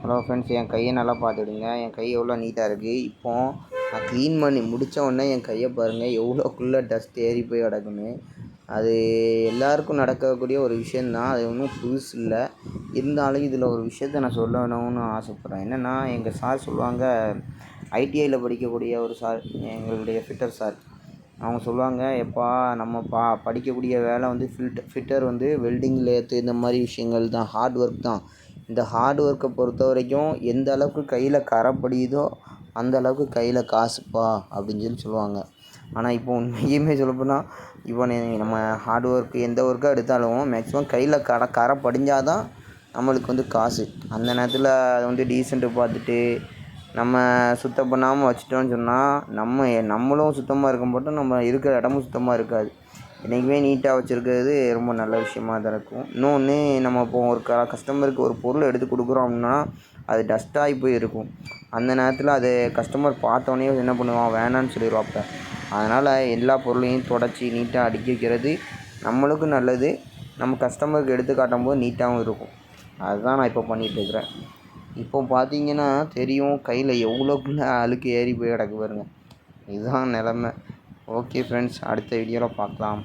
Hello friends, என் கையை நல்லா பார்த்துடுங்க. என் கை எவ்வளோ நீட்டாக இருக்குது. இப்போது நான் க்ளீன் பண்ணி முடித்த உடனே என் கையை பாருங்கள் எவ்வளோக்குள்ளே டஸ்ட் ஏறி போய் கிடக்குன்னு. அது எல்லாருக்கும் நடக்கக்கூடிய ஒரு விஷயந்தான். அது ஒன்றும் புதுசு இல்லை. இருந்தாலும் இதில் ஒரு விஷயத்த நான் சொல்லணும்னு ஆசைப்பட்றேன். என்னென்னா, எங்கள் சார் சொல்லுவாங்க, ஐடிஐயில் படிக்கக்கூடிய ஒரு சார், எங்களுடைய ஃபிட்டர் சார். அவங்க சொல்லுவாங்க, எப்பா நம்ம படிக்கக்கூடிய வேலை வந்து ஃபிட்டர் வந்து வெல்டிங், லேத்து இந்த மாதிரி விஷயங்கள் தான், ஹார்ட் ஒர்க் தான். இந்த ஹார்ட் ஒர்க்கை பொறுத்த வரைக்கும் எந்த அளவுக்கு கையில் கரை படியுதோ அந்த அளவுக்கு கையில் காசுப்பா அப்படின்னு சொல்லுவாங்க. ஆனால் இப்போ உண்மையுமே சொல்லப்போனால், இப்போ நம்ம ஹார்ட் ஒர்க்கு எந்த ஒர்க்காக எடுத்தாலும் மேக்ஸிமம் கையில் கரை படிஞ்சால் தான் நம்மளுக்கு வந்து காசு. அந்த நேரத்தில் அதை வந்து டீசெண்ட்டு பார்த்துட்டு நம்ம சுத்தம் பண்ணாமல் வச்சிட்டோன்னு சொன்னால் நம்மளும் சுத்தமாக இருக்க மாட்டோம், நம்ம இருக்கிற இடமும் சுத்தமாக இருக்காது. என்றைக்குமே நீட்டாக வச்சுருக்கிறது ரொம்ப நல்ல விஷயமா தான் இருக்கும். இன்னொன்று, நம்ம இப்போ ஒரு கஸ்டமருக்கு ஒரு பொருள் எடுத்து கொடுக்குறோம் அப்படின்னா அது டஸ்ட்டாகி போய் இருக்கும். அந்த நேரத்தில் அது கஸ்டமர் பார்த்தோன்னே என்ன பண்ணுவான், வேணான்னு சொல்லிடுவாப்ப. அதனால் எல்லா பொருளையும் தொடச்சி நீட்டாக அடுக்கி வைக்கிறது நம்மளுக்கும் நல்லது, நம்ம கஸ்டமருக்கு எடுத்து காட்டும் போது நீட்டாகவும் இருக்கும். அதுதான் நான் இப்போ பண்ணிகிட்ருக்கிறேன். இப்போ பார்த்தீங்கன்னா தெரியும், கையில் எவ்வளோக்குள்ள அழுக்கு ஏறி போய் கிடக்கு பாருங்க. இதுதான் நிலமை. ஓகே ஃப்ரெண்ட்ஸ், அடுத்த வீடியோவில் பார்க்கலாம்.